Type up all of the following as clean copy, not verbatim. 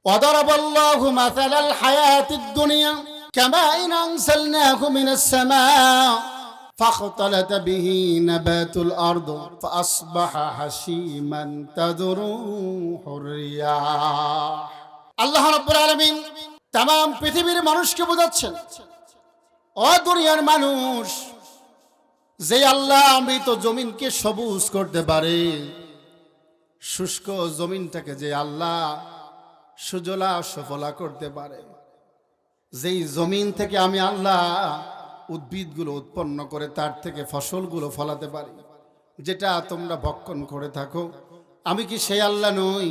وضرب الله مثل الحياة الدنيا كماء أنزلناه من السماء فاختلط به نبات الأرض فأصبح هشيما تذروه الرياح আল্লাহ রাব্বুল আলামিন तमाम পৃথিবীর মানুষকে বোঝাচ্ছেন, ও দুনিয়ার মানুষ, যে আল্লাহ মৃত জমিনকে সবুজ করতে পারে, শুষ্ক জমিনটাকে যে আল্লাহ সুজলা সফলা করতে পারে, যেই জমিন থেকে আমি আল্লাহ উদ্ভিদগুলো উৎপন্ন করে তার থেকে ফসলগুলো ফলাতে পারি, যেটা তোমরা ভক্ষণ করে থাকো, আমি কি সেই আল্লাহ নই?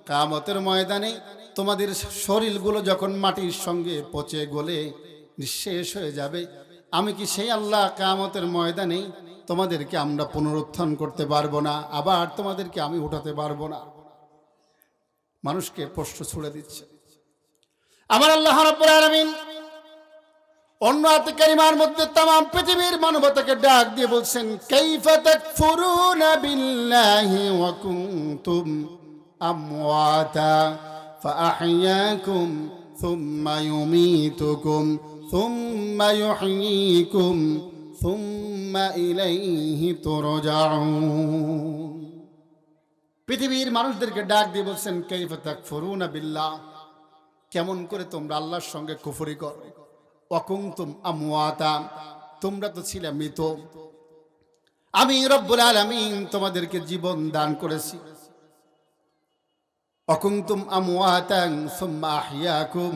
কিয়ামতের ময়দানে তোমাদের শরীরগুলো যখন মাটির সঙ্গে পচে গলে নিঃশেষ হয়ে যাবে, আমি কি সেই আল্লাহ? কিয়ামতের ময়দানে তোমাদেরকে আমরা পুনরুত্থান করতে পারবো না, আবার তোমাদেরকে আমি উঠাতে পারবো না? মানুষকে প্রশ্ন ছুড়ে দিচ্ছে আমার আল্লাহ রাব্বুল আলামিন। অন্য আয়াতে কারিমার মধ্যে तमाम পৃথিবীর মানবতাকে ডাক দিয়ে বলছেন, কাইফা তাকফুরুনা বিল্লাহি ওয়া কুনতুম আমওয়াতা ফাআহইয়াকুম সুম্মা ইউমীতুকুম সুম্মা ইউহয়ীকুম সুম্মা ইলাইহি তুরজাউন। পৃথিবীর মানুষদেরকে ডাক দিয়ে বলছেন, কাইফা তাকফুরুনা বিল্লাহ, কেমন করে তোমরা আল্লাহর সঙ্গে কুফরি করো? ওয়া কুনতুম আমওয়াতা, তোমরা তো ছিলে মৃত, আমি রব্বুল আলামিন তোমাদেরকে জীবন দান করেছি। ওয়া কুনতুম আমওয়াতান সুম্মা আহইয়াকুম,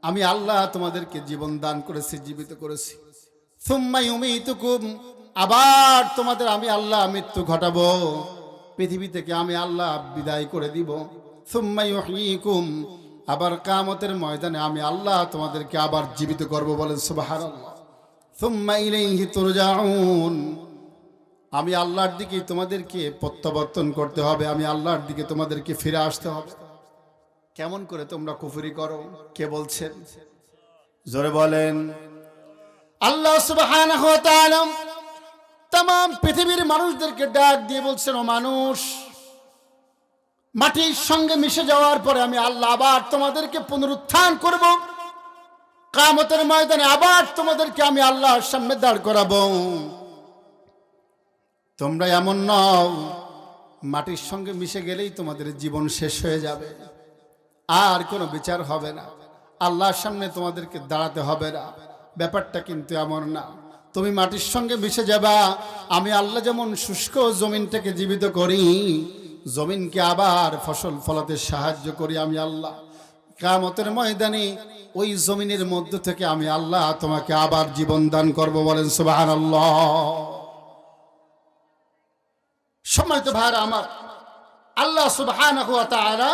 আমি আল্লাহ তোমাদেরকে জীবন দান করেছি, জীবিত করেছি। সুম্মা ইউমীতুকুম, আবার তোমাদের আমি আল্লাহ মৃত্যু ঘটাবো, পৃথিবী থেকে আমি আল্লাহ বিদায় করে দিব। সুম্মা ইউহয়ীকুম, আবার কিয়ামতের ময়দানে আমি আল্লাহ তোমাদেরকে আবার জীবিত করব। বলেন সুবহানাল্লাহ। সুম্মা ইলাইহি তুরজাউন, আমি আল্লাহর দিকে তোমাদেরকে প্রত্যাবর্তন করতে হবে, আমি আল্লাহর দিকে তোমাদেরকে ফিরে আসতে হবে। কেমন করে তোমরা কুফরি করো? কে বলছেন? জোরে বলেন। আল্লাহ সুবহানাহু ওয়া তাআলা तमाम পৃথিবীর মানুষদেরকে ডাক দিয়ে বলছেন, ও মানুষ, মাটির সঙ্গে মিশে যাওয়ার পরে আমি আল্লাহ আবার তোমাদেরকে পুনরুত্থান করব, কিয়ামতের ময়দানে আবার তোমাদেরকে আমি আল্লাহর সামনে দাঁড় করাবো। তোমরা এমন নও মাটির সঙ্গে মিশে গেলেই তোমাদের জীবন শেষ হয়ে যাবে, আর কোনো বিচার হবে না, আল্লাহর সামনে তোমাদেরকে দাঁড়াতে হবে না। ব্যাপারটা কিন্তু এমন না। তুমি মাটির সঙ্গে মিশে যাবা, আমি আল্লাহ যেমন শুষ্ক জমিনটাকে জীবিত করি, জমিনকে আবার ফসল ফলাতে সাহায্য করি আমি আল্লাহ, কিয়ামতের ময়দানে ওই জমিনের মধ্য থেকে আমি আল্লাহ তোমাকে আবার জীবন দান করব। বলেন সুবহানাল্লাহ। সম্মানিত ভাইরা আমার, আল্লাহ সুবহানাহু ওয়া তাআলা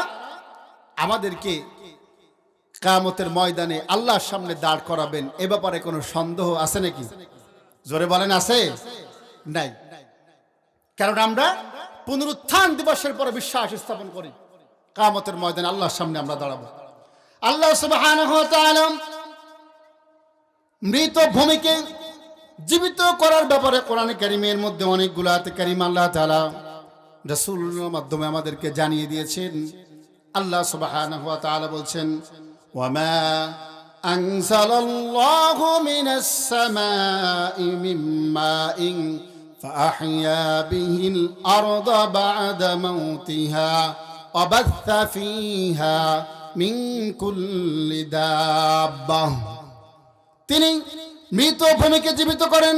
আমাদেরকে কিয়ামতের ময়দানে আল্লাহর সামনে দাঁড় করাবেন, এ ব্যাপারে কোনো সন্দেহ আছে নাকি? জোরে বলেন, আছে? নাই। কারণ আমরা পুনরুত্থান দিবসের পরে বিশ্বাস স্থাপন করি কিয়ামতের ময়দানে আল্লাহর সামনে আমরা দাঁড়াবো। আল্লাহ সুবহানাহু ওয়া তাআলা মৃত ভূমিকে জীবিত করার ব্যাপারে কোরআনে কারীমের মধ্যে অনেকগুলো আয়াতে কারীমা আল্লাহ তাআলা রাসূলের মাধ্যমে আমাদেরকে জানিয়ে দিয়েছেন। আল্লাহ সুবহানাহু ওয়া তাআলা বলছেন, ওয়ামা আনজালাল্লাহু মিনাস সামাই মিন মাইন ফাআহইয়া বিহিল আরদা বা'দা মাউতিহা ওয়া বাথা ফীহা মিন কুল্লি দাব্বাহ। তিনি মৃত ভূমিকে জীবিত করেন,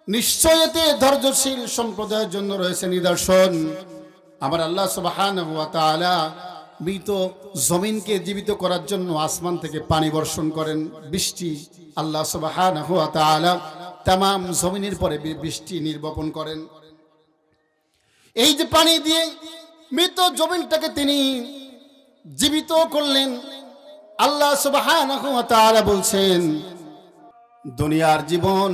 নিশ্চয় এতে ধৈর্যশীল সম্প্রদায়ের জন্য রয়েছে নিদর্শন। আমার আল্লাহ সুবহানাহু ওয়া তাআলা মৃত জমিনকে জীবিত করার জন্য আসমান থেকে পানি বর্ষণ করেন, বৃষ্টি। আল্লাহ সুবহানাহু ওয়া তাআলা तमाम জমিনের পরে বৃষ্টি নির্বাপন করেন। এই যে পানি দিয়ে মৃত জমিনটাকে তিনি জীবিত করলেন, আল্লাহ সুবহানাহু ওয়া তাআলা বলছেন, দুনিয়ার জীবন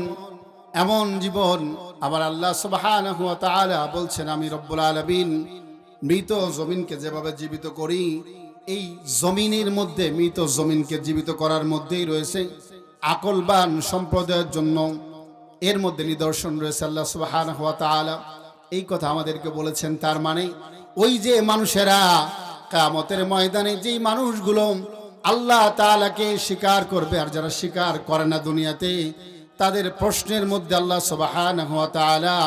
এমন জীবন, আবার আল্লাহ সুবহানাহু ওয়া তাআলা বলছেন, আমি রব্বুল আলামিন মৃত জমিনকে যেভাবে জীবিত করি, এই জমিনের মধ্যে মৃত জমিনকে জীবিত করার মধ্যেই রয়েছে আকলবান সম্প্রদায়ের জন্য, এর মধ্যে নিদর্শন রয়েছে। আল্লাহ সুবহানাহু ওয়া তাআলা এই কথা আমাদেরকে বলেছেন। তার মানে ওই যে মানুষেরা কিয়ামতের ময়দানে যেই মানুষগুলো আল্লাহ তাআলাকে স্বীকার করবে আর যারা স্বীকার করে না দুনিয়াতে, তাদের প্রশ্নের মধ্যে আল্লাহ সুবহানাহু ওয়া তাআলা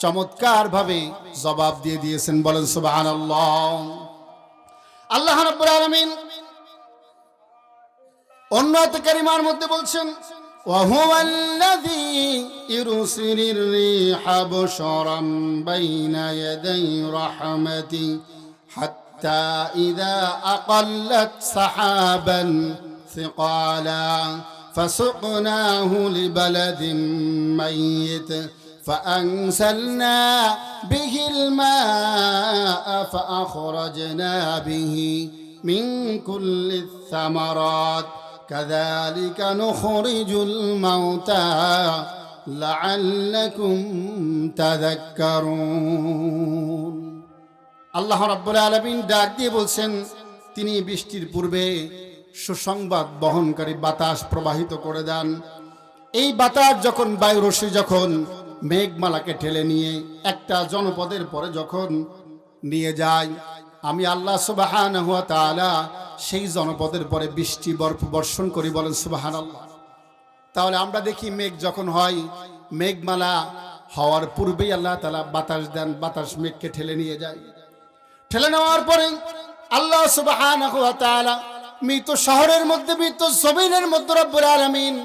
চমৎকার ভাবে জবাব দিয়ে দিয়েছেন। বলেন সুবহানাল্লাহ। আল্লাহ রাব্বুল আলামিন অন্য আয়াতে কারিমার মধ্যে বলছেন, وهو الذي يرسل الريح بشرا بين يدي رحمته حتى إذا أقلت سحابا ثقالا فسقناه لبلد ميت فأنزلنا به الماء فأخرجنا به من كل الثمرات كذلك نخرج الموتى لعلكم تذكرون। আল্লাহ রাব্বুল আলামিন ডাক দিয়ে বলছেন, তিনি বৃষ্টির পূর্বে সুসংবাদ বহনকারী বাতাস প্রবাহিত করে দেন। এই বাতাস যখন বায়ু রশ্মি যখন মেঘমালাকে ঠেলে নিয়ে একটা জনপদের পরে যখন নিয়ে যায়, আমি আল্লাহ সুবহানাহু ওয়া তাআলা সেই জনপদের পরে বৃষ্টি বর্ষণ করি। বলেন সুবহানাল্লাহ। তাহলে আমরা দেখি মেঘ যখন হয়, মেঘমালা হওয়ার পূর্বেই আল্লাহ তাআলা বাতাস দেন, বাতাস মেঘকে ঠেলে নিয়ে যায়। ঠেলে নেওয়ার পরে আল্লাহ সুবহানাহু ওয়া তাআলা মৃত শহরের মধ্যে, মৃত জমিনের মধ্যে রব্বুল আলামিন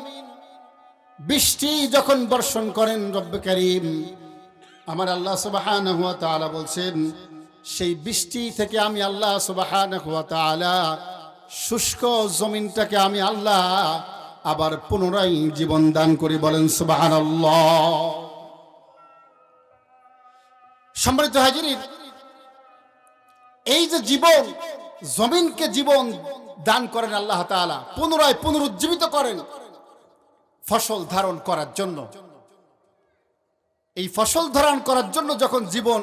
বৃষ্টি যখন বর্ষণ করেন, রব্বে কারীম আমার আল্লাহ সুবহানাহু ওয়া তাআলা বলছেন, সেই বৃষ্টি থেকে আমি আল্লাহ সুবহানাহু ওয়া তাআলা শুষ্ক জমিনটাকে আমি আল্লাহ আবার পুনরায় জীবন দান করি। বলেন সুবহানাল্লাহ। সম্মানিত হাজিরিন, এই যে জীবন, জমিনকে জীবন দান করেন আল্লাহ তাআলা, পুনরায় পুনরুজ্জীবিত করেন ফসল ধারণ করার জন্য। এই ফসল ধারণ করার জন্য যখন জীবন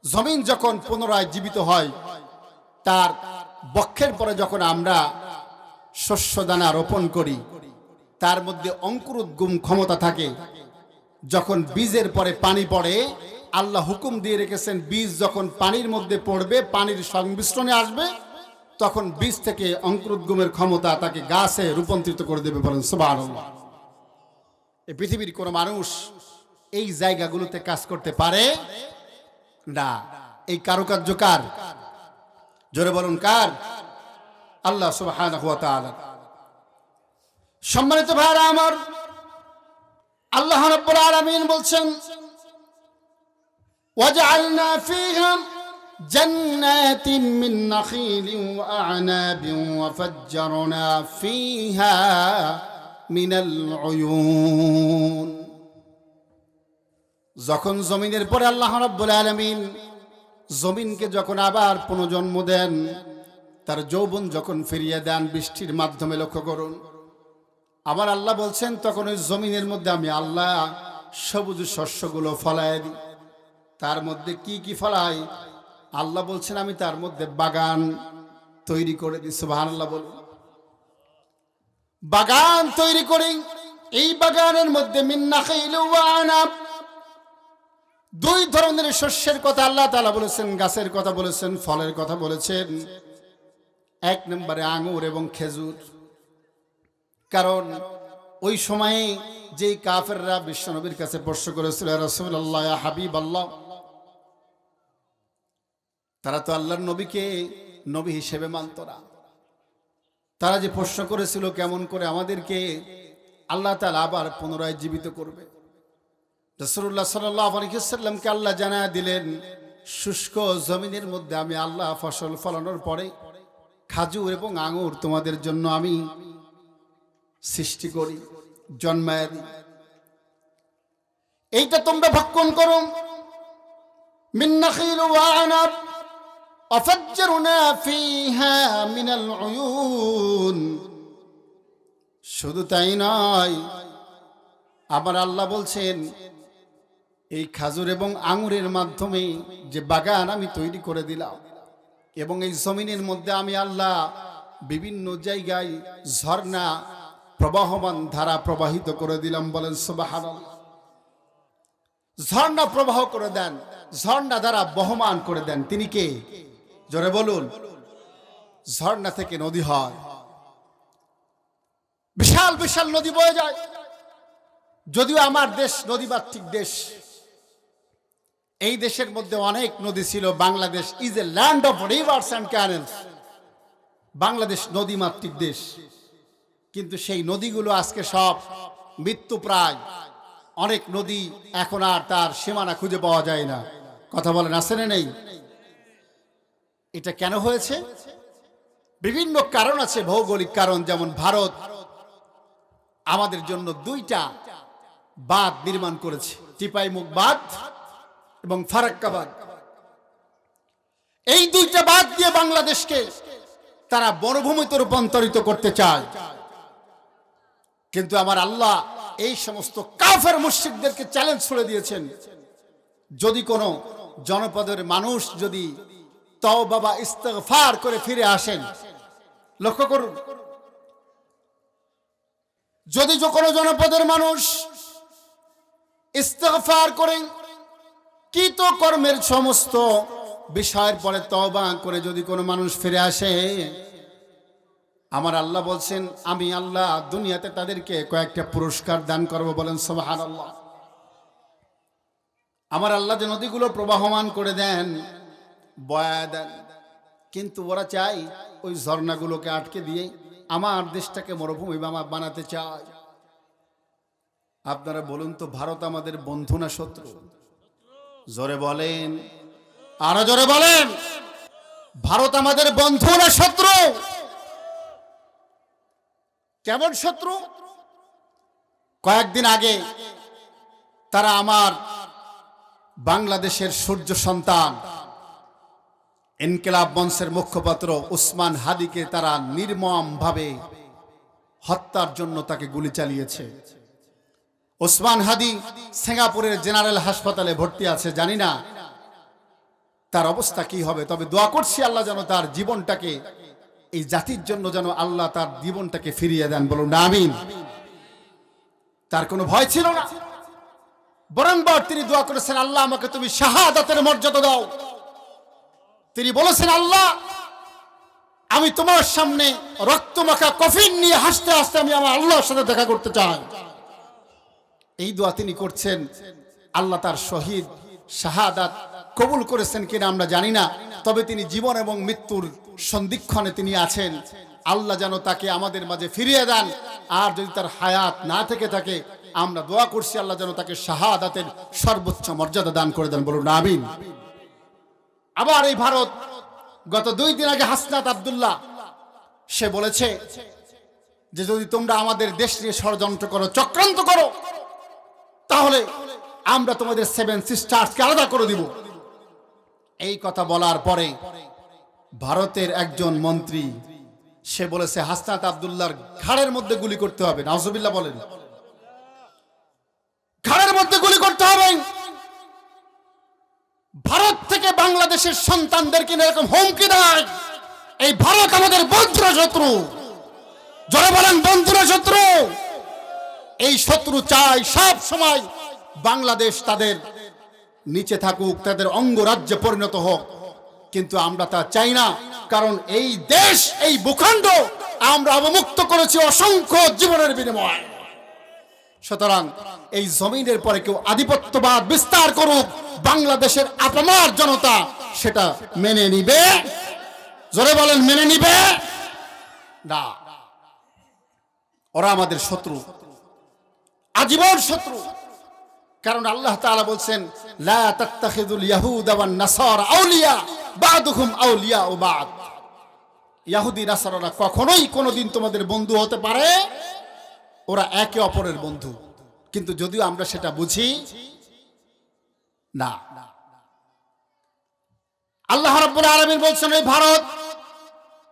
জমিন যখন পুনরায় জীবিত হয়, তার বক্ষের পরে যখন আমরা শস্য দানা রোপণ করি, তার মধ্যে অঙ্কুরোদ্গম ক্ষমতা থাকে। যখন বীজের পরে পানি পড়ে, আল্লাহ হুকুম দিয়ে রেখেছেন, বীজ যখন পানির মধ্যে পড়বে, পানির সংমিশ্রণে আসবে, তখন বীজ থেকে অঙ্কুরোদ্গমের ক্ষমতা তাকে গাছে রূপান্তরিত করে দেবে। বলেন সুবহানাল্লাহ। এই পৃথিবীর কোনো মানুষ এই জায়গাগুলোতে কাজ করতে পারে না। এই কারুকার্য কার? জোরে বলুন কার? আল্লাহ সুবহানাহু ওয়া তাআলা। সম্মানিত ভাইরা আমার, আল্লাহ রাব্বুল আলামিন বলছেন, ওয়াজআলনা ফীহা জান্নাতিন মিন নাখিলিন ওয়া আ'নাবিন ওয়া ফাজ্জারনা ফীহা মিনাল উয়ুন। যখন জমিনের পরে আল্লাহ রাব্বুল আলামিন জমিনকে যখন আবার পুনর্জন্ম দেন, তার যৌবন যখন ফিরিয়ে দেন বৃষ্টির মাধ্যমে, লক্ষ্য করুন আমার আল্লাহ বলছেন, তখন ওই জমিনের মধ্যে আমি আল্লাহ সবুজ শস্যগুলো ফলায় দিই। তার মধ্যে কি কি ফলাই? আল্লাহ বলছেন, আমি তার মধ্যে বাগান তৈরি করে দিই। সুবহানাল্লাহ বলুন। বাগান তৈরি করি। এই বাগানের মধ্যে মিন নাখিল ওয়া আনাব, দুই ধরনের শস্যের কথা আল্লাহ তাআলা বলেছেন, গাছের কথা বলেছেন, ফলের কথা বলেছেন। এক নম্বরে আঙ্গুর এবং খেজুর। কারণ ওই সময়ে যেই কাফেররা বিশ্বনবীর কাছে প্রশ্ন করেছিল, ইয়া রাসূলুল্লাহ, ইয়া হাবিবাল্লাহ, তারা তো আল্লাহর নবীকে নবী হিসেবে মানত না। তারা যে প্রশ্ন করেছিল, কেমন করে আমাদেরকে আল্লাহ তাআলা আবার পুনরায় জীবিত করবে। রাসূলুল্লাহ সাল্লাল্লাহু আলাইহি ওয়াসাল্লামকে আল্লাহ জানায়া দিলেন, শুষ্ক জমিনের মধ্যে আমি আল্লাহ ফসল ফলানোর পরে খাজুর এবং আঙ্গুর তোমাদের জন্য আমি সৃষ্টি করি, জন্মায় দিই। এইটা তোমরা ভক্ষণ করো। মিন নাখিল ওয়া আনাব আফাজ্জারনা ফীহা মিনাল উয়ুন। শুধু তাই নয়, আবার আল্লাহ বলছেন, এই খাজুর এবং আঙ্গুরের মাধ্যমে যে বাগান আমি তৈরি করে দিলাম, এবং এই জমিনের মধ্যে আমি আল্লাহ বিভিন্ন জায়গায় ঝর্ণা প্রবাহমান ধারা প্রবাহিত করে দিলাম। বলেন সুবহানাল্লাহ। ঝর্ণা প্রবাহ করে দেন, ঝর্ণা দ্বারা বহমান করে দেন। তিনি কে? জোরে বলুন। ঝর্ণা থেকে নদী হয়, বিশাল বিশাল নদী বয়ে যায়। যদিও আমার দেশ নদীমাতৃক দেশ, এই দেশের মধ্যে অনেক নদী ছিল। Bangladesh is a land of rivers and canals. Bangladesh নদীমাতৃক দেশ, কিন্তু সেই নদীগুলো আজকে সব মৃত্যুপ্রায়। অনেক নদী এখন আর তার সীমানা খুঁজে পাওয়া যায় না। কথা বলেন, আছে না নেই? এটা কেন হয়েছে? বিভিন্ন কারণ আছে, ভৌগোলিক কারণ। যেমন ভারত আমাদের জন্য দুইটা বাঁধ নির্মাণ করেছে, টিপাইমুখ বাঁধ এবং ফারাক্কা বাঁধ। এই দুইটা বাঁধ দিয়ে বাংলাদেশকে তারা বনভূমিতে রূপান্তরিত করতে চায়। কিন্তু আমার আল্লাহ এই সমস্ত কাফের মুশরিকদেরকে চ্যালেঞ্জ ছুড়ে দিয়েছেন, যদি কোনো জনপদের মানুষ যদি তওবা বা ইস্তিগফার করে ফিরে আসেন, লক্ষ্য করুন, যদি কোনো জনপদের মানুষ ইস্তিগফার করেন, কৃত কর্মের সমস্ত বিষয়ের পরে তওবা করে যদি কোনো মানুষ ফিরে আসে, আমার আল্লাহ বলছেন আমি আল্লাহ দুনিয়াতে তাদেরকে কয়েকটা পুরস্কার দান করব। বলেন সুবহানাল্লাহ। আমার আল্লাহ যে নদীগুলো প্রবাহমান করে দেন, বয়া দেন, কিন্তু ওরা চাই ওই ঝর্ণাগুলোকে আটকে দিয়ে আমার দেশটাকে মরুভূমি বানাতে চায়। আপনারা বলুন তো, ভারত আমাদের বন্ধু না শত্রু? জোরে বলেন, আরো জোরে বলেন। ভারত আমাদের বন্ধু না শত্রু? কেমন শত্রু? কয়েকদিন আগে তারা আমার বাংলাদেশের সূর্য সন্তান ইনকিলাব মঞ্চের মুখপাত্র উসমান হাদিকে তারা নির্মমভাবে হত্যার জন্য তাকে গুলি চালিয়েছে। উসমান হাদি সিঙ্গাপুরের জেনারেল হাসপাতালে ভর্তি আছে। জানি না তার অবস্থা কি হবে, তবে দোয়া করছি আল্লাহ যেন তার জীবনটাকে, এই জাতির জন্য যেন আল্লাহ তার জীবনটাকে ফিরিয়ে দেন। বলুন আমিন। তার কোনো ভয় ছিল না, বরংবার তিনি দোয়া করেছেন, আল্লাহ আমাকে তুমি শাহাদাতের মর্যাদা দাও। তিনি বলেছেন, আল্লাহ আমি তোমার সামনে রক্তমাখা কফিন নিয়ে হাসতে হাসতে আমি আমার আল্লাহর সাথে দেখা করতে চাই। এই দোয়া তিনি করছেন। আল্লাহ তার শহীদ শাহাদাত কবুল করেছেন কিনা আমরা জানি না, তবে তিনি জীবন এবং মৃত্যুর সন্ধিক্ষণে তিনি আছেন। আল্লাহ যেন তাকে আমাদের মাঝে ফিরিয়ে দেন। আর যদি তার হায়াত না থেকে থাকে, আমরা দোয়া করছি আল্লাহ যেন তাকে শাহাদাতের সর্বোচ্চ মর্যাদা দান করে দেন। বলুন আমিন। আবার এই ভারত গত 2 দিন আগে হাসনাত আব্দুল্লাহ সে বলেছে যে যদি তোমরা আমাদের দেশ নিয়ে ষড়যন্ত্র করো, চক্রান্ত করো, তাহলে আমরা তোমাদের 7 সিস্টার্সকে আলাদা করে দিব। এই কথা বলার পরে ভারতের একজন মন্ত্রী সে বলেছে হাসনাত আব্দুল্লাহর ঘাড়ের মধ্যে গুলি করতে হবে। নাউজুবিল্লাহ বলেন, ঘাড়ের মধ্যে গুলি করতে হবে। ভারত থেকে বাংলাদেশের সন্তানদেরকে এরকম হুমকি দেয়, এই ভারত আমাদের বন্ধুরা শত্রু। জোরে বলেন, বন্ধুরা শত্রু। এই শত্রু চায় সব সময় বাংলাদেশ তাদের নিচে থাকুক, তাদের অঙ্গরাজ্যে পরিণত হোক, কিন্তু আমরা তা চাই না। কারণ এই দেশ, এই ভূখণ্ড আমরা অবমুক্ত করেছি অসংখ্য জীবনের বিনিময়ে। সুতরাং এই জমিনের পরে কেউ আধিপত্যবাদ বিস্তার করুক, বাংলাদেশের আপামর জনতা সেটা মেনে নিবে? জোরে বলেন, মেনে নিবে না। ওরা আমাদের শত্রু, আজীবন শত্রু। কারণ আল্লাহ তাআলা বলছেন, লা তাত্তাখিযুল ইয়াহুদা ওয়ান নাসারা আউলিয়া বা'দুহুম আউলিয়া ও বা'দ। ইহুদি নাসারারা কখনোই কোনোদিন তোমাদের বন্ধু হতে পারে, ওরা একে অপরের বন্ধু। কিন্তু যদিও আমরা সেটা বুঝি না। আল্লাহ রাব্বুল আলামিন বলছেন, এই ভারত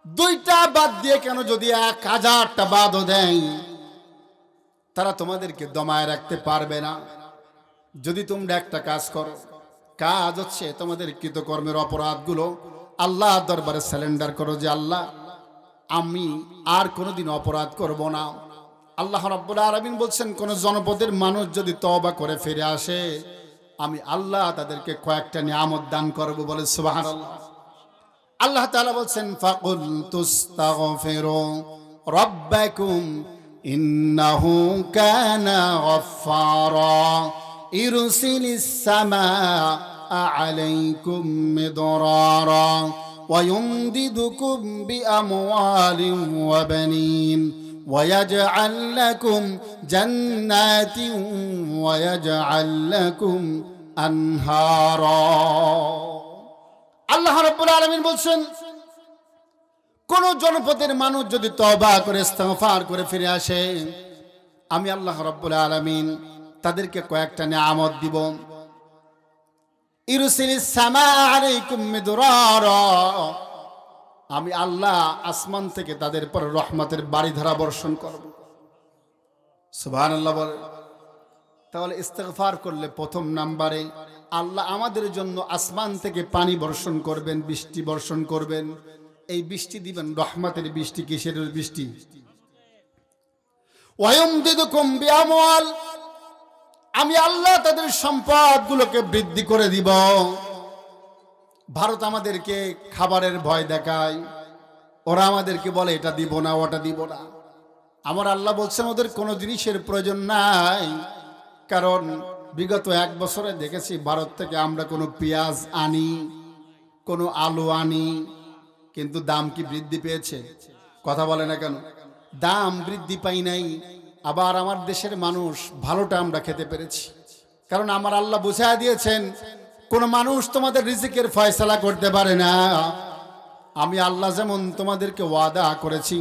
2টা বাদ দিয়ে কেন যদি 1000টা বাদও দেয়, তারা তোমাদেরকে দমায় রাখতে পারবে না। যদি তোমরা একটা কাজ করো, কাজ হচ্ছে তোমাদের কৃতকর্মের অপরাধগুলো আল্লাহর দরবারে সারেন্ডার করো, যে আল্লাহ আমি আর কোনোদিন অপরাধ করব না। আল্লাহ রাব্বুল আলামিন বলছেন, কোন জনপদের মানুষ যদি তওবা করে ফিরে আসে, আমি আল্লাহ তাদেরকে কয়েকটা নিয়ামত দান করব। বলে সুবহানাল্লাহ। আল্লাহ তাআলা বলছেন ফাকুল তুস্তাগফিরু রাব্বাকুম ইন্নাহু কানা গফফারা ইরসিলিস সামাআ আলাইকুম মিদরারা ويمددكم بأموال وبنين ويجعل لكم جنات ويجعل لكم أنهارا আল্লাহ রাব্বুল আলামিন বলছেন কোন জনপদের মানুষ যদি তওবা করে ইস্তিগফার করে ফিরে আসে, আমি আল্লাহ রাব্বুল আলামিন তাদেরকে কয়েকটা নিয়ামত দিব। ইরসিলিস সামা আলাইকুম মিদরারা, আমি আল্লাহ আসমান থেকে তাদের পর রহমতের বাড়িধারা বর্ষণ করব। সুবহানাল্লাহ বলে। তাহলে ইস্তিগফার করলে প্রথম নম্বরে আল্লাহ আমাদের জন্য আসমান থেকে পানি বর্ষণ করবেন, বৃষ্টি বর্ষণ করবেন। এই বৃষ্টি দিবেন রহমতের বৃষ্টি। কিসের বৃষ্টি? ওয়ায়ুমদিদুকুম বিআমওয়াল, আমি আল্লাহ তাদের সম্পদগুলোকে বৃদ্ধি করে দিব। ভারত আমাদেরকে খাবারের ভয় দেখায়, ওরা আমাদেরকে বলে এটা দিব না, ওটা দিব না। আমার আল্লাহ বলছেন ওদের কোনো জিনিসের প্রয়োজন নাই, কারণ বিগত 1 বছরে দেখেছি ভারত থেকে আমরা কোনো পেঁয়াজ আনি, কোনো আলু আনি, কিন্তু দাম কি বৃদ্ধি পেয়েছে? কথা বলে না কেন? দাম বৃদ্ধি পাই নাই। আবার আমার দেশের মানুষ ভালোটা আমরা খেতে পেরেছি, কারণ আমার আল্লাহ বুঝাইয়া দিয়েছেন কোন মানুষ তোমাদের রিজিকের ফয়সালা করতে পারে না। আমি আল্লাহ যেমন তোমাদেরকে ওয়াদা করেছি,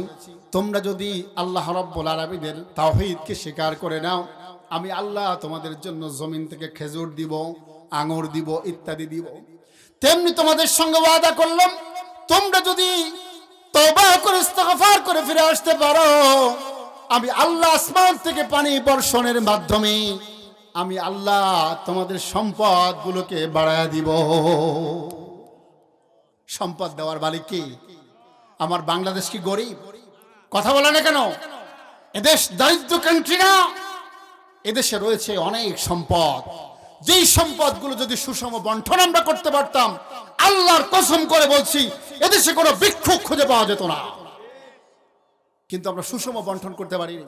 তোমরা যদি আল্লাহ রাব্বুল আলামিনের তাওহীদকে স্বীকার করে নাও, আমি আল্লাহ তোমাদের জন্য জমিন থেকে খেজুর দিব, আঙুর দিব, ইত্যাদি দিব। তেমনি তোমাদের সঙ্গে ওয়াদা করলাম, তোমরা যদি তওবা করে ইস্তিগফার করে ফিরে আসতে পারো, আমি আল্লাহ আসমান থেকে পানি বর্ষণের মাধ্যমে আমি আল্লাহ তোমাদের সম্পদগুলোকে বাড়ায়া দিব। সম্পদ দেওয়ার মালিক কি? আমার বাংলাদেশ কি গরিব? কথা বলে না কেন? এদেশ দারিদ্র কান্ট্রি না, এদেশে রয়েছে অনেক সম্পদ। যেই সম্পদগুলো যদি সুষম বন্টন আমরা করতে পারতাম, আল্লাহর কসম করে বলছি এদেশে কোনো ভিক্ষুক খুঁজে পাওয়া যেত না। কিন্তু আমরা সুষম বন্টন করতে পারিনি।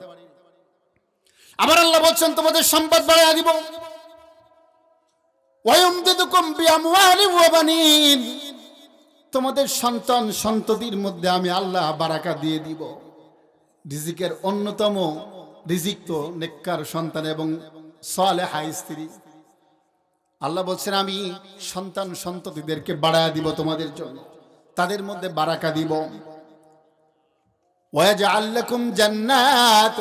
আবার আল্লাহ বলছেন তোমাদের সম্পদ বাড়াইয়া দিব। ওয়ায়ুমদিদুকুম বিআমওয়ালিন ওয়া বানিন, তোমাদের সন্তান সন্ততির মধ্যে আমি আল্লাহ বারাকা দিয়ে দিব। রিজিকের অন্যতম রিজিক তো নেককার সন্তান এবং সালেহা স্ত্রী। আল্লাহ বলছেন আমি সন্তান সন্ততিদেরকে বাড়াইয়া দিব তোমাদের জন্য, তাদের মধ্যে বারাকা দিব। ওয়াজআল লাকুম জান্নাত,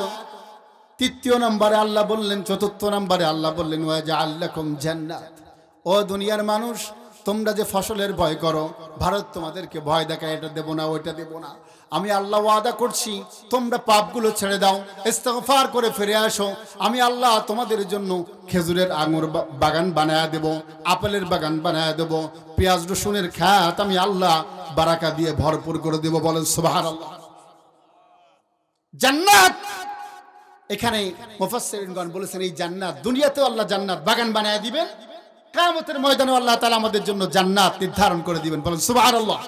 তৃতীয় নম্বরে আল্লাহ বললেন, চতুর্থ নম্বরে আল্লাহ বললেন ওয়াজআল লাকুম জান্নাত। ও দুনিয়ার মানুষ, তোমরা যে ফসলের ভয় করো, ভারত তোমাদেরকে ভয় দেখায় এটা দেব না, ওইটা দেব না। আমি আল্লাহ ওয়াদা করছি তোমরা পাপগুলো ছেড়ে দাও, ইস্তিগফার করে ফিরে আসো, আমি আল্লাহ তোমাদের জন্য খেজুরের আঙুর বাগান বানায়া দেব, আপেলের বাগান বানায়া দেব, পেঁয়াজ রসুনের খাত আমি আল্লাহ বারাকা দিয়ে ভরপুর করে দেব। বলেন সুবহানাল্লাহ। জান্নাত, এখানে মুফাসসিরিনগণ বলেছেন এই জান্নাত দুনিয়াতেও আল্লাহ জান্নাত বাগান বানায়া দিবেন, কিয়ামতের ময়দানে আল্লাহ তাআলা আমাদের জন্য জান্নাত নির্ধারণ করে দিবেন। বলেন সুবহানাল্লাহ।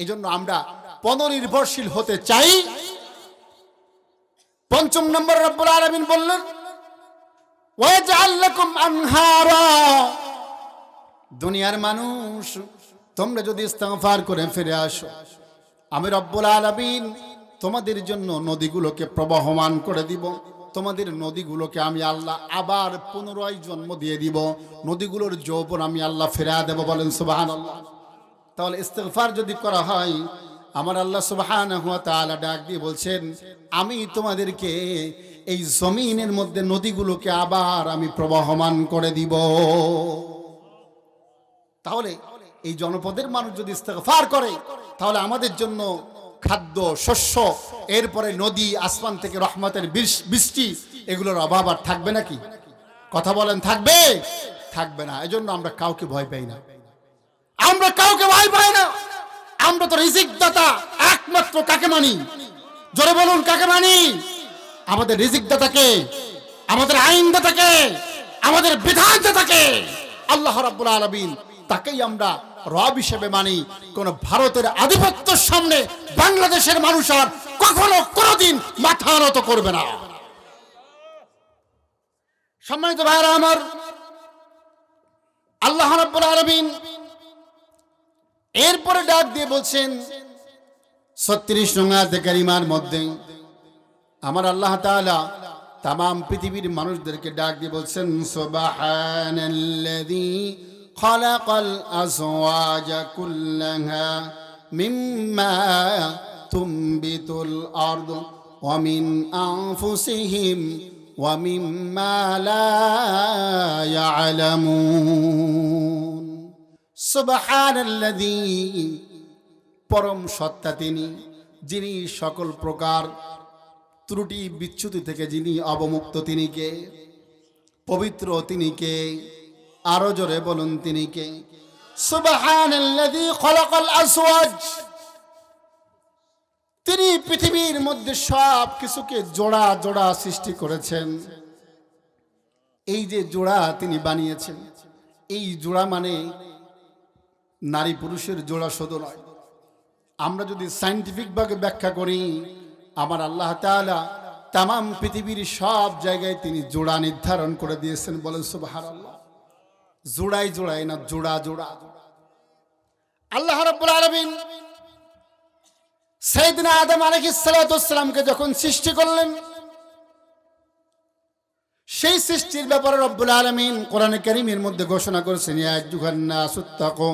এজন্য আমরা পরনির্ভরশীল হতে চাই। পঞ্চম নম্বর রব্বুল আলামিন বললেন ওয়াজআল লাকুম আনহারা, দুনিয়ার মানুষ তোমরা যদি ইস্তিগফার করে ফিরে আসো, আমি রব্বুল আলামিন তোমাদের জন্য নদীগুলোকে প্রবাহমান করে দিব। তোমাদের নদীগুলোকে আমি আল্লাহ আবার পুনরায় জন্ম দিয়ে দিব, নদীগুলোর যৌবন আমি আল্লাহ ফেরায় দেব। বলেন সুবহানাল্লাহ। তাহলে ইস্তিগফার যদি করা হয়, আমার আল্লাহ সুবহানাহু ওয়া তাআলা ডাক দিয়ে বলছেন আমি তোমাদেরকে এই জমিনের মধ্যে নদীগুলোকে আবার আমি প্রবাহমান করে দিব। তাহলে এই জনপদের মানুষ যদি ইস্তিগফার করে, তাহলে আমাদের জন্য খাদ্য, শস্য, এরপরে নদী, আসমান থেকে রহমতের বৃষ্টি, এগুলোর অভাব আর থাকবে নাকি? কথা বলেন, থাকবে? থাকবে না। এজন্য আমরা কাউকে ভয় পাই না, আমরা কাউকে ভয় পাই না। আমরা তো রিজিক দাতা একমাত্র কাকে মানি? জোরে বলুন, কাকে মানি? আমাদের রিজিক দাতাকে, আমাদের আইন দাতাকে, আমাদের বিধান দাতাকে, আল্লাহ রাব্বুল আলামিন, তাকেই আমরা রব হিসেবে মানি। কোন ভারতের আধিপত্যের সামনে বাংলাদেশের মানুষ আর কখনো কোনোদিন মাথা নত করবে না। সম্মানিত ভাইরা আমার, আল্লাহ রাব্বুল আলামিন এরপরে ডাক দিয়ে বলছেন 36 নং আয়াতে কারিমার মধ্যে আমার আল্লাহ তাআলা तमाम পৃথিবীর মানুষদেরকে ডাক দিয়ে বলছেন সুবহানাল্লাযী খালাকাল আযওয়াজা কুল্লাহা মিম্মা তুমবিতুল আরদু ওয়া মিন আনফুসিহিম ওয়া মিম্মা লা ইয়ালামুন। সুবহানাল্লাযী, পরম সত্তা তিনি, যিনি সকল প্রকার ত্রুটি বিচ্যুতি থেকে যিনি অবমুক্ত, তিনি কে? পবিত্র তিনি কে? আরো জোরে বলুন তিনি কে? সুবহানাল্লাযী খালাকাল আযওয়াজ, তিনি পৃথিবীর মধ্যে সব কিছুকে জোড়া জোড়া সৃষ্টি করেছেন। এই যে জোড়া তিনি বানিয়েছেন, এই জোড়া মানে নারী পুরুষের জোড়া শুধু নয়। আমরা যদি সায়েন্টিফিক ভাবে ব্যাখ্যা করি, আমার আল্লাহ তাআলা तमाम পৃথিবীর সব জায়গায় তিনি জোড়া নির্ধারণ করে দিয়েছেন। বলেন সুবহানাল্লাহ। জোড়াই জোড়াই না, জোড়া জোড়া। আল্লাহ রাব্বুল আলামিন সাইয়েদনা আদম আলাইহিস সালাতু ওয়াস সালামকে যখন সৃষ্টি করলেন, সেই সৃষ্টির ব্যাপারে রব্বুল আলামিন কোরআনে কারীমের মধ্যে ঘোষণা করেছেন, ইয়া আইয়ুহান নাসুত্তাকু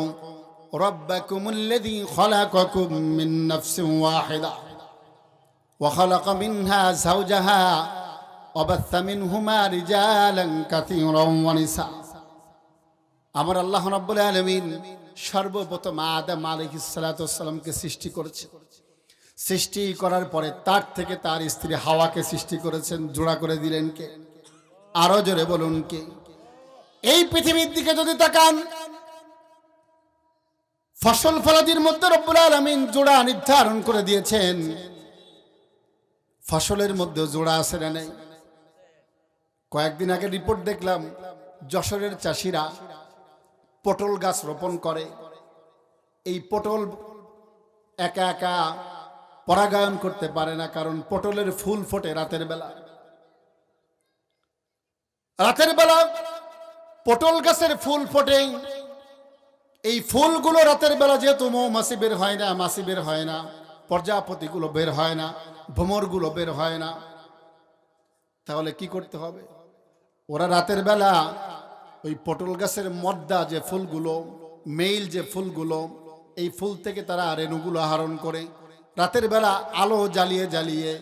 রাব্বাকুমুল্লাযী খালাকাকুম মিন নাফসিন ওয়াহিদা وخلق منها زوجها وبث منهما رجالا كثيرا ونساء। আমার আল্লাহ রাব্বুল আলামিন সর্বপ্রথম আদম আলাইহিস সালাতু ওয়াস সালামকে সৃষ্টি করেছেন। সৃষ্টি করার পরে তার থেকে তার স্ত্রী হাওয়াকে সৃষ্টি করেছেন। জোড়া করে দিলেন কে? আরো জোরে বলুন কে? এই পৃথিবীর দিকে যদি তাকান, ফসল ফলাদির মধ্যে রব্বুল আলামিন জোড়া নির্ধারণ করে দিয়েছেন। ফসলের মধ্যে জোড়া আছে না নেই? কয়েকদিন আগে রিপোর্ট দেখলাম, যশোরের চাষিরা পটল গাছ রোপণ করে। এই পটল একা একা পরাগায়ন করতে পারে না, কারণ পটলের ফুল ফোটে রাতের বেলা। রাতের বেলা পটল গাছের ফুল ফোটে। এই ফুলগুলো রাতের বেলা যেহেতু মৌমাছি বের হয় না, মাছি বের হয় না, প্রজাপতিগুলো বের হয় না, ভ্রমরগুলো বের হয় না, তাহলে কি করতে হবে? ওরা রাতের বেলা ওই পটল গাছের মদ্দা যে ফুলগুলো, মেইল যে ফুলগুলো, এই ফুল থেকে তারা রেণুগুলো আহরণ করে রাতের বেলা আলো জ্বালিয়ে জ্বালিয়ে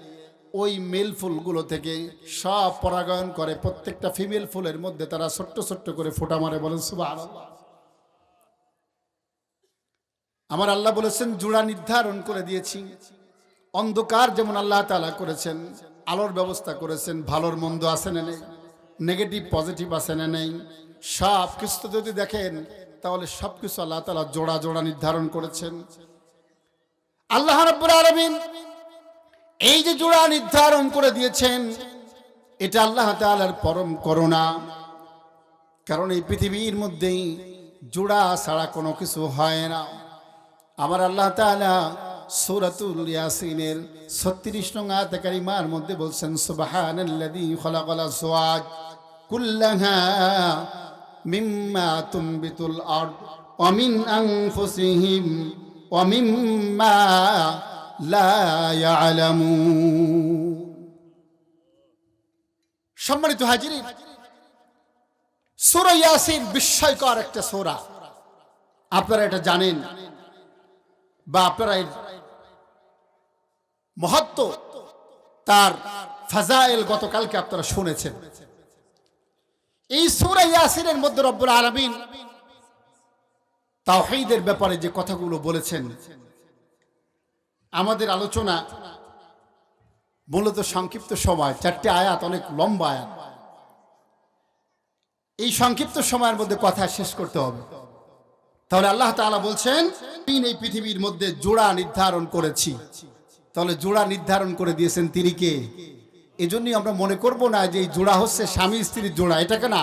ওই মেল ফুলগুলো থেকে সব পরাগায়ন করে। প্রত্যেকটা ফিমেল ফুলের মধ্যে তারা ছোট্ট ছোট্ট করে ফোঁটা মারে। বলেন সুবহানাল্লাহ। আমার আল্লাহ বলেছেন জোড়া নির্ধারণ করে দিয়েছি। অন্ধকার যেমন আল্লাহ তাআলা করেছেন, আলোর ব্যবস্থা করেছেন। ভালোর মন্দ আছে না নেই? নেগেটিভ পজিটিভ আছে না নেই? সব কিছু যদি দেখেন, তাহলে সবকিছু আল্লাহ তাআলা জোড়া জোড়া নির্ধারণ করেছেন। আল্লাহ রাব্বুল আলামিন এই যে জোড়া নির্ধারণ করে দিয়েছেন, এটা আল্লাহ তাআলার পরম করুণা। কারণ এই পৃথিবীর মধ্যেই জোড়া ছাড়া কোনো কিছু হয় না। আমার আল্লাহ তাআলা সূরাতুল ইয়াসিনের 36 নং আয়াতে কারিমার মধ্যে বলছেন, সুবহানাল্লাযী খালাকাল আযওয়াজ কুল্লাহা মিম্মা তুমবিতুল আরদ ওয়া মিন আনফুসিহিম ওয়া মিম্মা লা ইয়ালামুন। সম্মানিত হাজিরিন, সূরা ইয়াসিন বিস্ময়কর একটা সূরা। আপনারা এটা জানেন বা আপনারা মহত্ব, তার ফাজাইল গতকালকে আপনারা শুনেছেন। এই সূরা ইয়াসিনের মধ্যে রব্বুল আলামিন তাওহীদের ব্যাপারে যে কথাগুলো বলেছেন, আমাদের আলোচনা মূলত সংক্ষিপ্ত সময়, 4টি আয়াত, অনেক লম্বা আয়াত। এই সংক্ষিপ্ত সময়ের মধ্যে কথা শেষ করতে হবে। তাহলে আল্লাহ তাআলা বলছেন, এই পৃথিবীর মধ্যে জোড়া নির্ধারণ করেছি। তাহলে জোড়া নির্ধারণ করে দিয়েছেন তিনি কে? এজন্যই আমরা মনে করব না যে এই জোড়া হচ্ছে স্বামী স্ত্রীর জোড়া, এটাকে না,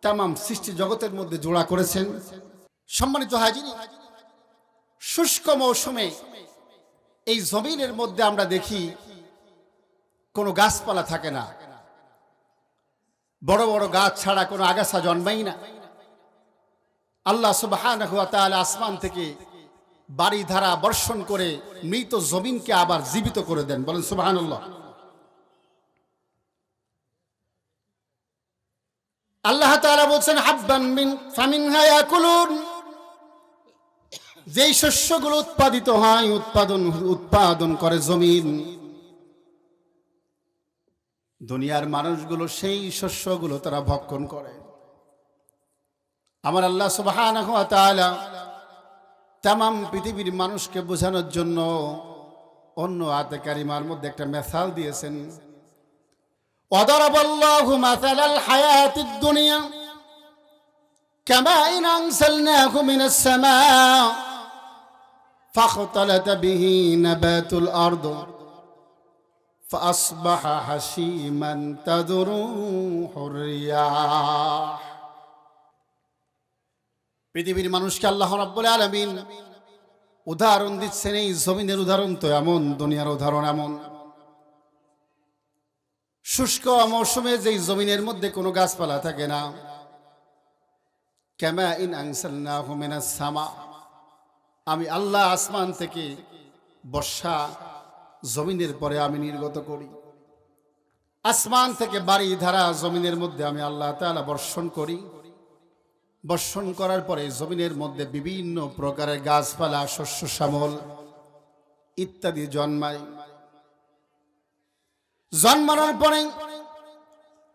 তামাম সৃষ্টি জগতের মধ্যে জোড়া করেছেন। সম্মানিত হাজির, শুষ্ক মৌসুমে এই জমিনের মধ্যে আমরা দেখি কোনো গাছপালা থাকে না, বড় বড় গাছ ছাড়া কোনো আগাছা জন্মাই না। আল্লাহ সুবহানাহু ওয়া তাআলা আসমান থেকে বাড়ি ধারা বর্ষণ করে মৃত জমিনকে আবার জীবিত করে দেন। বলেন সুবহানাল্লাহ। আল্লাহ তাআলা বলছেন হাব্বান মিন ফামিনহা ইয়াকুলুন, যেই শস্যগুলো উৎপাদিত হয় উৎপাদন করে জমিন, দুনিয়ার মানুষগুলো সেই শস্যগুলো তারা ভক্ষণ করে। আমার আল্লাহ সুবহানাহু ওয়া তাআলা তামাম পৃথিবীর মানুষকে বোঝানোর জন্য অন্য আয়াতে কারিমার মধ্যে একটা মিসাল দিয়েছেন। ওয়াদারাবাল্লাহু মাসালাল হায়াতিদ দুনিয়া কামাইন আনসালনাহু মিনাস সামা ফাখতালাতা বিহি নাবাতুল আরদ ফাসবাহা হাসিমান তাদরুহুর রিয়াহ। পৃথিবীর মানুষকে আল্লাহ রাব্বুল আলামিন উদাহরণ দিচ্ছেন। এই জমিনের উদাহরণ তো এমন, দুনিয়ার উদাহরণ এমন। শুষ্ক মৌসুমে যেই জমিনের মধ্যে কোনো গাছপালা থাকে না, কামাইন আনসালনাহু মিনাস সামা, আমি আল্লাহ আসমান থেকে বর্ষা জমিনের পরে আমি নির্গত করি। আসমান থেকে বাড়ি ধারা জমিনের মধ্যে আমি আল্লাহ তাআলা বর্ষণ করি। বর্ষণ করার পরে জমিনের মধ্যে বিভিন্ন প্রকারের গাছপালা, শস্য শ্যামল ইত্যাদি জন্মায়। জন্মানোর পরে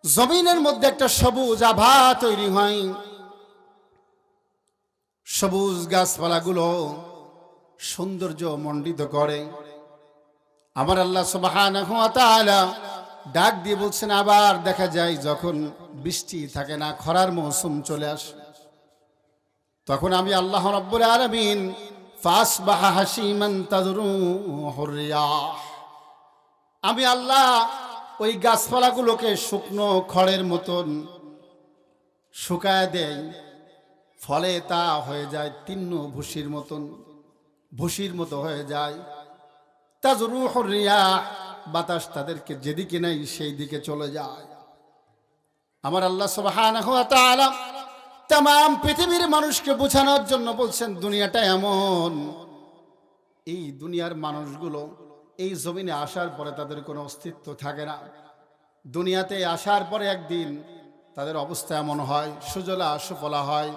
জমিনের মধ্যে একটা সবুজ আভা তৈরি হয়। সবুজ গাছপালাগুলো সৌন্দর্য মণ্ডিত করে। আমার আল্লাহ সুবহানাহু ওয়া তাআলা ডাক দিয়ে বলছেন, আবার দেখা যায় যখন বৃষ্টি থাকে না, খরার মৌসুম চলে আসে, তখন আমি আল্লাহ রাব্বুল আলামিন ফাসবাহা হাসিমান তাদরুহুর রিয়াহ, আমি আল্লাহ ওই গাছপালাগুলোকে শুকনো খড়ের মতন শুকায় দেই। ফলে তা হয়ে যায় তীর্ণ ভুসির মতো হয়ে যায়। তাজরুহুর রিয়াহ, বাতাস তাদেরকে যেদিকে নেই সেই দিকে চলে যায়। আমার আল্লাহ সুবহানাহু ওয়া তাআলা তামাম পৃথিবীর মানুষকে বোঝানোর জন্য বলছেন, দুনিয়াটা এমন। এই দুনিয়ার মানুষগুলো এই জমিনে আসার পরে তাদের কোনো অস্তিত্ব থাকে না। দুনিয়াতে আসার পরে একদিন তাদের অবস্থা এমন হয়, সুজলা সুফলা হয়,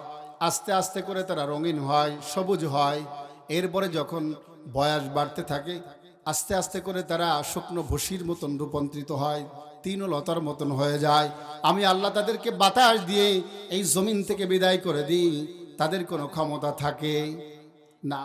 আস্তে আস্তে করে তারা রঙিন হয়, সবুজ হয়। এরপরে যখন বয়স বাড়তে থাকে, আস্তে আস্তে করে তারা শুকনো ভুসির মতন রূপান্তরিত হয়, তৃণলতার মতন হয়ে যায়। আমি আল্লাহ তাদেরকে বাতাস দিয়ে এই জমিন থেকে বিদায় করে দিই, তাদের কোনো ক্ষমতা থাকে না।